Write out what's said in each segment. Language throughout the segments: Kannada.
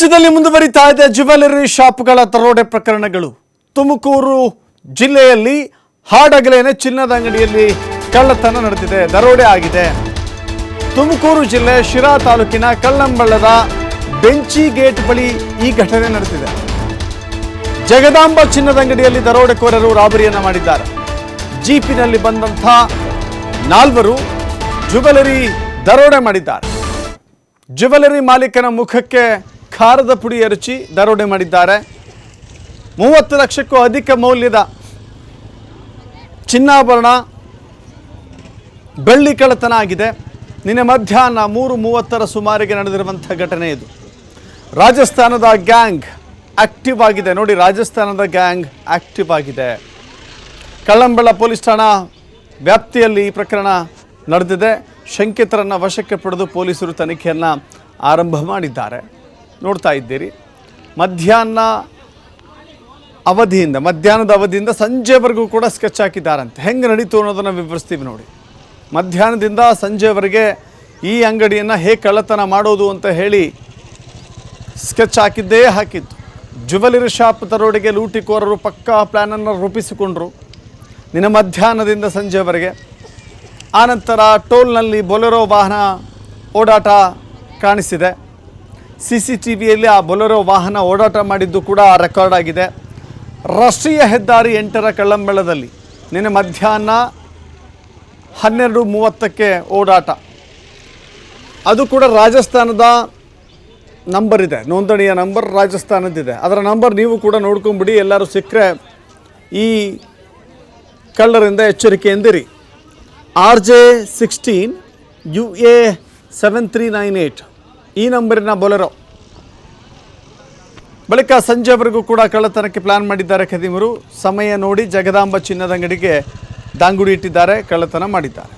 ರಾಜ್ಯದಲ್ಲಿ ಮುಂದುವರಿತಾ ಇದೆ ಜ್ಯುವೆಲರಿ ಶಾಪ್ಗಳ ದರೋಡೆ ಪ್ರಕರಣಗಳು. ತುಮಕೂರು ಜಿಲ್ಲೆಯಲ್ಲಿ ಹಾಡಗಲೇನೆ ಚಿನ್ನದ ಅಂಗಡಿಯಲ್ಲಿ ಕಳ್ಳತನ ನಡೆದಿದೆ, ದರೋಡೆ ಆಗಿದೆ. ತುಮಕೂರು ಜಿಲ್ಲೆ ಶಿರಾ ತಾಲೂಕಿನ ಕಳ್ಳಂಬಳ್ಳದ ಬೆಂಚಿ ಗೇಟ್ ಬಳಿ ಈ ಘಟನೆ ನಡೆದಿದೆ. ಜಗದಾಂಬ ಚಿನ್ನದ ಅಂಗಡಿಯಲ್ಲಿ ದರೋಡೆಕೋರರು ರಾಬರಿಯನ್ನ ಮಾಡಿದ್ದಾರೆ. ಜೀಪಿನಲ್ಲಿ ಬಂದಂಥ 4 ಜ್ಯುವೆಲರಿ ದರೋಡೆ ಮಾಡಿದ್ದಾರೆ. ಜ್ಯುವೆಲರಿ ಮಾಲೀಕನ ಮುಖಕ್ಕೆ ಖಾರದ ಪುಡಿ ಎರಚಿ ದರೋಡೆ ಮಾಡಿದ್ದಾರೆ. 30 ಲಕ್ಷಕ್ಕೂ ಅಧಿಕ ಮೌಲ್ಯದ ಚಿನ್ನಾಭರಣ ಬೆಳ್ಳಿ ಕಳ್ಳತನ ಆಗಿದೆ. ನಿನ್ನೆ ಮಧ್ಯಾಹ್ನ 3:30 ಸುಮಾರಿಗೆ ನಡೆದಿರುವಂಥ ಘಟನೆ ಇದು. ರಾಜಸ್ಥಾನದ ಗ್ಯಾಂಗ್ ಆಕ್ಟಿವ್ ಆಗಿದೆ. ನೋಡಿ, ರಾಜಸ್ಥಾನದ ಗ್ಯಾಂಗ್ ಆಕ್ಟಿವ್ ಆಗಿದೆ. ಕಳ್ಳಂಬೆಳ ಪೊಲೀಸ್ ಠಾಣಾ ವ್ಯಾಪ್ತಿಯಲ್ಲಿ ಈ ಪ್ರಕರಣ ನಡೆದಿದೆ. ಶಂಕಿತರನ್ನು ವಶಕ್ಕೆ ಪಡೆದು ಪೊಲೀಸರು ತನಿಖೆಯನ್ನು ಆರಂಭ ಮಾಡಿದ್ದಾರೆ. ನೋಡ್ತಾ ಇದ್ದೀರಿ, ಮಧ್ಯಾಹ್ನದ ಅವಧಿಯಿಂದ ಸಂಜೆವರೆಗೂ ಕೂಡ ಸ್ಕೆಚ್ ಹಾಕಿದ್ದಾರಂತೆ. ಹೆಂಗೆ ನಡೀತು ಅನ್ನೋದನ್ನು ವಿವರಿಸ್ತೀವಿ ನೋಡಿ. ಮಧ್ಯಾಹ್ನದಿಂದ ಸಂಜೆವರೆಗೆ ಈ ಅಂಗಡಿಯನ್ನು ಹೇಗೆ ಕಳ್ಳತನ ಮಾಡೋದು ಅಂತ ಹೇಳಿ ಸ್ಕೆಚ್ ಹಾಕಿದ್ದು. ಜ್ಯುವೆಲರಿ ಶಾಪ್ ದರೋಡೆಗೆ ಲೂಟಿಕೋರರು ಪಕ್ಕಾ ಪ್ಲ್ಯಾನನ್ನು ರೂಪಿಸಿಕೊಂಡರು ನಿನ್ನೆ ಮಧ್ಯಾಹ್ನದಿಂದ ಸಂಜೆವರೆಗೆ. ಆನಂತರ ಟೋಲ್ನಲ್ಲಿ ಬೊಲೆರೋ ವಾಹನ ಓಡಾಟ ಕಾಣಿಸಿದೆ. CCTVಯಲ್ಲಿ ಆ ಬೊಲೆರೋ ವಾಹನ ಓಡಾಟ ಮಾಡಿದ್ದು ಕೂಡ ರೆಕಾರ್ಡ್ ಆಗಿದೆ. ರಾಷ್ಟ್ರೀಯ ಹೆದ್ದಾರಿ 8ರ ಕಳ್ಳಂಬೆಳದಲ್ಲಿ ನಿನ್ನೆ ಮಧ್ಯಾಹ್ನ 12:30ಕ್ಕೆ ಓಡಾಟ. ಅದು ಕೂಡ ರಾಜಸ್ಥಾನದ ನಂಬರ್ ಇದೆ, ನೋಂದಣಿಯ ನಂಬರ್ ರಾಜಸ್ಥಾನದ್ದಿದೆ. ಅದರ ನಂಬರ್ ನೀವು ಕೂಡ ನೋಡ್ಕೊಂಬಿಡಿ. ಎಲ್ಲರೂ ಸಿಕ್ಕರೆ ಈ ಕಳ್ಳರಿಂದ ಎಚ್ಚರಿಕೆಯಿಂದಿರಿ. RJ16 UA 7398 ಈ ನಂಬರಿನ ಬೊಲೆರೋ. ಬಳಿಕ ಸಂಜೆವರೆಗೂ ಕೂಡ ಕಳ್ಳತನಕ್ಕೆ ಪ್ಲಾನ್ ಮಾಡಿದ್ದಾರೆ ಖದೀಮರು. ಸಮಯ ನೋಡಿ ಜಗದಾಂಬ ಚಿನ್ನದ ಅಂಗಡಿಗೆ ದಾಂಗುಡಿ ಇಟ್ಟಿದ್ದಾರೆ, ಕಳ್ಳತನ ಮಾಡಿದ್ದಾರೆ.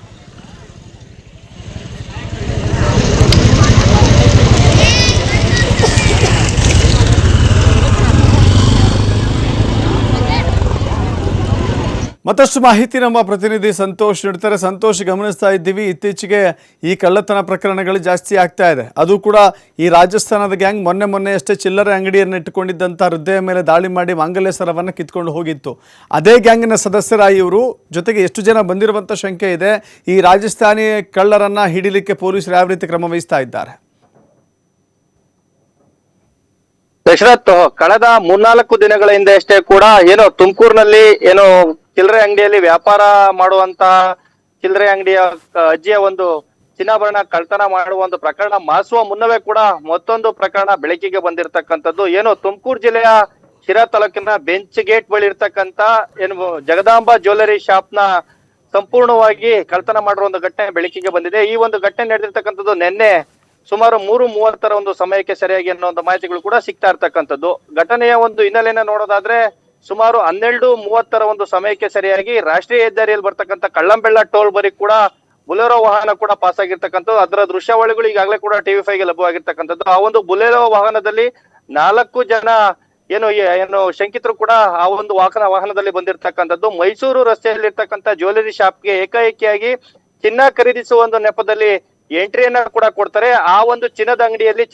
ಮತ್ತಷ್ಟು ಮಾಹಿತಿ ನಮ್ಮ ಪ್ರತಿನಿಧಿ ಸಂತೋಷ್ ನೀಡ್ತಾರೆ. ಸಂತೋಷ್, ಗಮನಿಸ್ತಾ ಇದ್ದೀವಿ ಇತ್ತೀಚೆಗೆ ಈ ಕಳ್ಳತನ ಪ್ರಕರಣಗಳು ಜಾಸ್ತಿ ಆಗ್ತಾ ಇದೆ. ಅದು ಕೂಡ ಈ ರಾಜಸ್ಥಾನದ ಗ್ಯಾಂಗ್ ಮೊನ್ನೆ ಅಷ್ಟೇ ಚಿಲ್ಲರೆ ಅಂಗಡಿಯನ್ನು ಇಟ್ಟುಕೊಂಡಿದ್ದಂಥ ಹೃದಯ ಮೇಲೆ ದಾಳಿ ಮಾಡಿ ಮಾಂಗಲ್ಯ ಸರವನ್ನು ಕಿತ್ಕೊಂಡು ಹೋಗಿತ್ತು. ಅದೇ ಗ್ಯಾಂಗಿನ ಸದಸ್ಯರ ಇವರು ಜೊತೆಗೆ ಎಷ್ಟು ಜನ ಬಂದಿರುವಂಥ ಶಂಕೆ ಇದೆ. ಈ ರಾಜಸ್ಥಾನಿ ಕಳ್ಳರನ್ನು ಹಿಡಿಲಿಕ್ಕೆ ಪೊಲೀಸರು ಯಾವ ರೀತಿ ಕ್ರಮ ವಹಿಸ್ತಾ ಇದ್ದಾರೆ? ದಶರಥ್, ಕಳೆದ 3-4 ದಿನಗಳ ಹಿಂದೆ ಅಷ್ಟೇ ಕೂಡ ತುಮಕೂರಿನಲ್ಲಿ ಚಿಲ್ಲರೆ ಅಂಗಡಿಯಲ್ಲಿ ವ್ಯಾಪಾರ ಮಾಡುವಂತಹ ಚಿಲ್ಲರೆ ಅಂಗಡಿಯ ಅಜ್ಜಿಯ ಒಂದು ಚಿನ್ನಾಭರಣ ಕಳ್ತನ ಮಾಡುವ ಒಂದು ಪ್ರಕರಣ ಮಾಸುವ ಮುನ್ನವೇ ಕೂಡ ಮತ್ತೊಂದು ಪ್ರಕರಣ ಬೆಳಕಿಗೆ ಬಂದಿರತಕ್ಕಂಥದ್ದು. ತುಮಕೂರು ಜಿಲ್ಲೆಯ ಶಿರಾ ತಾಲೂಕಿನ ಬೆಂಚ್ ಗೇಟ್ ಬಳಿ ಇರ್ತಕ್ಕಂತ ಜಗದಾಂಬ ಜ್ಯುವೆಲರಿ ಶಾಪ್ ನ ಸಂಪೂರ್ಣವಾಗಿ ಕಳ್ತನ ಮಾಡುವ ಒಂದು ಘಟನೆ ಬೆಳಕಿಗೆ ಬಂದಿದೆ. ಈ ಒಂದು ಘಟನೆ ನಡೆದಿರ್ತಕ್ಕಂಥದ್ದು ನಿನ್ನೆ ಸುಮಾರು 3:30 ಒಂದು ಸಮಯಕ್ಕೆ ಸರಿಯಾಗಿ ಅನ್ನೋ ಒಂದು ಮಾಹಿತಿಗಳು ಕೂಡ ಸಿಗ್ತಾ ಇರ್ತಕ್ಕಂಥದ್ದು. ಘಟನೆಯ ಒಂದು ಹಿನ್ನೆಲೆಯನ್ನ ನೋಡೋದಾದ್ರೆ ಸುಮಾರು 12:30 ಒಂದು ಸಮಯಕ್ಕೆ ಸರಿಯಾಗಿ ರಾಷ್ಟ್ರೀಯ ಹೆದ್ದಾರಿಯಲ್ಲಿ ಬರ್ತಕ್ಕಂಥ ಕಳ್ಳಂಬೆಳ್ಳ ಟೋಲ್ ಬಳಿ ಕೂಡ ಬುಲೆರೋ ವಾಹನ ಕೂಡ ಪಾಸ್ ಆಗಿರ್ತಕ್ಕಂಥದ್ದು. ಅದರ ದೃಶ್ಯಾವಳಿಗಳು ಈಗಾಗಲೇ ಕೂಡ TV5ಗೆ ಲಭ್ಯವಾಗಿರ್ತಕ್ಕಂಥದ್ದು. ಆ ಒಂದು ಬುಲೆರೋ ವಾಹನದಲ್ಲಿ 4 ಜನ ಶಂಕಿತರು ಕೂಡ ಆ ಒಂದು ವಾಹನದಲ್ಲಿ ಬಂದಿರತಕ್ಕಂಥದ್ದು. ಮೈಸೂರು ರಸ್ತೆಯಲ್ಲಿ ಇರ್ತಕ್ಕಂಥ ಜ್ಯುವೆಲರಿ ಶಾಪ್ಗೆ ಏಕಾಏಕಿಯಾಗಿ ಚಿನ್ನ ಖರೀದಿಸುವ ಒಂದು ನೆಪದಲ್ಲಿ ಎಂಟ್ರಿಯನ್ನ ಕೂಡ ಕೊಡ್ತಾರೆ. ಆ ಒಂದು ಚಿನ್ನದ ಅಂಗಡಿಯಲ್ಲಿ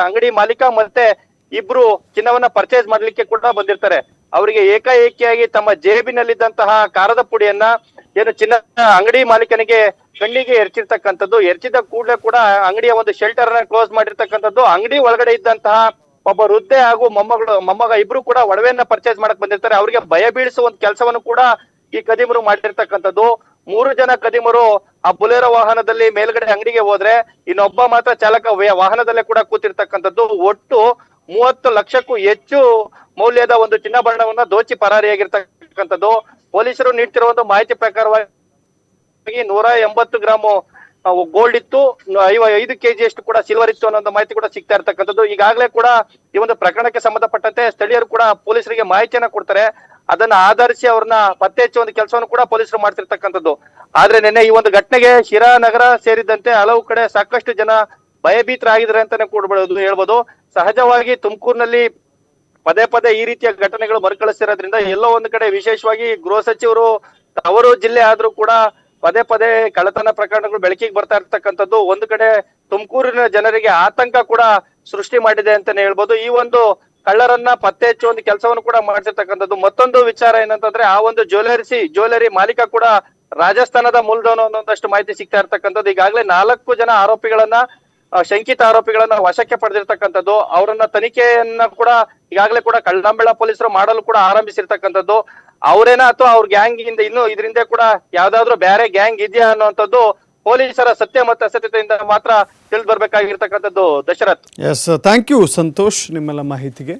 ಅಂಗಡಿ ಮಾಲೀಕ ಮತ್ತೆ ಇಬ್ರು ಚಿನ್ನವನ್ನ ಪರ್ಚೇಸ್ ಮಾಡ್ಲಿಕ್ಕೆ ಕೂಡ ಬಂದಿರ್ತಾರೆ. ಅವರಿಗೆ ಏಕಾಏಕಿಯಾಗಿ ತಮ್ಮ ಜೇಬಿನಲ್ಲಿದ್ದಂತಹ ಖಾರದ ಪುಡಿಯನ್ನ ಚಿನ್ನ ಅಂಗಡಿ ಮಾಲೀಕನಿಗೆ ಕಣ್ಣಿಗೆ ಎರಚಿರ್ತಕ್ಕಂಥದ್ದು. ಎರಚಿದ ಕೂಡಲೇ ಕೂಡ ಅಂಗಡಿಯ ಒಂದು ಶೆಲ್ಟರ್ ಅನ್ನ ಕ್ಲೋಸ್ ಮಾಡಿರ್ತಕ್ಕಂಥದ್ದು. ಅಂಗಡಿ ಒಳಗಡೆ ಇದ್ದಂತಹ ಒಬ್ಬ ವೃದ್ಧೆ ಹಾಗೂ ಮೊಮ್ಮಗ ಇಬ್ರು ಕೂಡ ಒಡವೆಯನ್ನ ಪರ್ಚೇಸ್ ಮಾಡಕ್ ಬಂದಿರ್ತಾರೆ. ಅವರಿಗೆ ಭಯ ಬೀಳಿಸುವ ಒಂದು ಕೆಲಸವನ್ನು ಕೂಡ ಈ ಕದಿಮರು ಮಾಡಿರ್ತಕ್ಕಂಥದ್ದು. 3 ಜನ ಕದಿಮರು ಆ ಬುಲೆರೋ ವಾಹನದಲ್ಲಿ ಮೇಲ್ಗಡೆ ಅಂಗಡಿಗೆ ಹೋದ್ರೆ ಇನ್ನೊಬ್ಬ ಮಾತ್ರ ಚಾಲಕ ವಾಹನದಲ್ಲೇ ಕೂಡ ಕೂತಿರ್ತಕ್ಕಂಥದ್ದು. ಒಟ್ಟು 30 ಲಕ್ಷಕ್ಕೂ ಹೆಚ್ಚು ಮೌಲ್ಯದ ಒಂದು ಚಿನ್ನಾಭರಣವನ್ನ ದೋಚಿ ಪರಾರಿಯಾಗಿರ್ತಕ್ಕಂಥದ್ದು. ಪೊಲೀಸರು ನೀಡ್ತಿರುವ ಒಂದು ಮಾಹಿತಿ ಪ್ರಕಾರವಾಗಿ 180 ಗ್ರಾಮ್ ಗೋಲ್ಡ್ ಇತ್ತು, 5 kg ಅಷ್ಟು ಕೂಡ ಸಿಲ್ವರ್ ಇತ್ತು ಅನ್ನೋ ಮಾಹಿತಿ ಕೂಡ ಸಿಗ್ತಾ ಇರ್ತಕ್ಕಂಥದ್ದು. ಈಗಾಗಲೇ ಕೂಡ ಈ ಒಂದು ಪ್ರಕರಣಕ್ಕೆ ಸಂಬಂಧಪಟ್ಟಂತೆ ಸ್ಥಳೀಯರು ಕೂಡ ಪೊಲೀಸರಿಗೆ ಮಾಹಿತಿಯನ್ನ ಕೊಡ್ತಾರೆ. ಅದನ್ನ ಆಧರಿಸಿ ಅವ್ರನ್ನ ಪತ್ತೆ ಹಚ್ಚುವ ಒಂದು ಕೆಲಸವನ್ನು ಕೂಡ ಪೊಲೀಸರು ಮಾಡ್ತಿರ್ತಕ್ಕಂಥದ್ದು. ಆದ್ರೆ ನಿನ್ನೆ ಈ ಒಂದು ಘಟನೆಗೆ ಶಿರಾ ನಗರ ಸೇರಿದಂತೆ ಹಲವು ಕಡೆ ಸಾಕಷ್ಟು ಜನ ಭಯಭೀತರಾಗಿದ್ದಾರೆ ಅಂತಾನೆ ಕೂಡ ಹೇಳ್ಬೋದು. ಸಹಜವಾಗಿ ತುಮಕೂರಿನಲ್ಲಿ ಪದೇ ಈ ರೀತಿಯ ಘಟನೆಗಳು ಮರುಕಳಿಸ್ತಿರೋದ್ರಿಂದ ಎಲ್ಲೋ ಒಂದು ಕಡೆ ವಿಶೇಷವಾಗಿ ಗೃಹ ಸಚಿವರು ಅವರು ಜಿಲ್ಲೆ ಆದ್ರೂ ಕೂಡ ಪದೇ ಕಳ್ಳತನ ಪ್ರಕರಣಗಳು ಬೆಳಕಿಗೆ ಬರ್ತಾ ಇರ್ತಕ್ಕಂಥದ್ದು. ಒಂದು ಕಡೆ ತುಮಕೂರಿನ ಜನರಿಗೆ ಆತಂಕ ಕೂಡ ಸೃಷ್ಟಿ ಮಾಡಿದೆ ಅಂತಾನೆ ಹೇಳ್ಬೋದು. ಈ ಒಂದು ಕಳ್ಳರನ್ನ ಪತ್ತೆ ಹಚ್ಚುವ ಒಂದು ಕೆಲಸವನ್ನು ಕೂಡ ಮಾಡ್ತಿರ್ತಕ್ಕಂಥದ್ದು. ಮತ್ತೊಂದು ವಿಚಾರ ಏನಂತಂದ್ರೆ ಆ ಒಂದು ಜ್ಯುವೆಲರಿ ಮಾಲೀಕ ಕೂಡ ರಾಜಸ್ಥಾನದ ಮೂಲದವನು ಅನ್ನೋದಷ್ಟು ಮಾಹಿತಿ ಸಿಗ್ತಾ ಇರ್ತಕ್ಕಂಥದ್ದು. ಈಗಾಗಲೇ 4 ಜನ ಆರೋಪಿಗಳನ್ನ ಶಂಕಿತ ಆರೋಪಿಗಳನ್ನ ವಶಕ್ಕೆ ಪಡೆದಿರ್ತಕ್ಕಂಥದ್ದು. ಅವರನ್ನ ತನಿಖೆಯನ್ನ ಕೂಡ ಈಗಾಗಲೇ ಕೂಡ ಕಳ್ಳಂಬೆಳ ಪೊಲೀಸರು ಮಾಡಲು ಕೂಡ ಆರಂಭಿಸಿರ್ತಕ್ಕಂಥದ್ದು. ಅವರೇನಾ ಅಥವಾ ಅವ್ರ ಗ್ಯಾಂಗ್ ಇಂದ ಇನ್ನು ಇದರಿಂದ ಕೂಡ ಯಾವ್ದಾದ್ರು ಬೇರೆ ಗ್ಯಾಂಗ್ ಇದೆಯಾ ಅನ್ನುವಂಥದ್ದು ಪೊಲೀಸರ ಸತ್ಯ ಮತ್ತು ಅಸತ್ಯತೆಯಿಂದ ಮಾತ್ರ ತಿಳಿದು ಬರ್ಬೇಕಾಗಿರ್ತಕ್ಕಂಥದ್ದು. ದಶರಥ್. ಎಸ್, ಥ್ಯಾಂಕ್ ಯು ಸಂತೋಷ್ ನಿಮ್ಮೆಲ್ಲ ಮಾಹಿತಿಗೆ.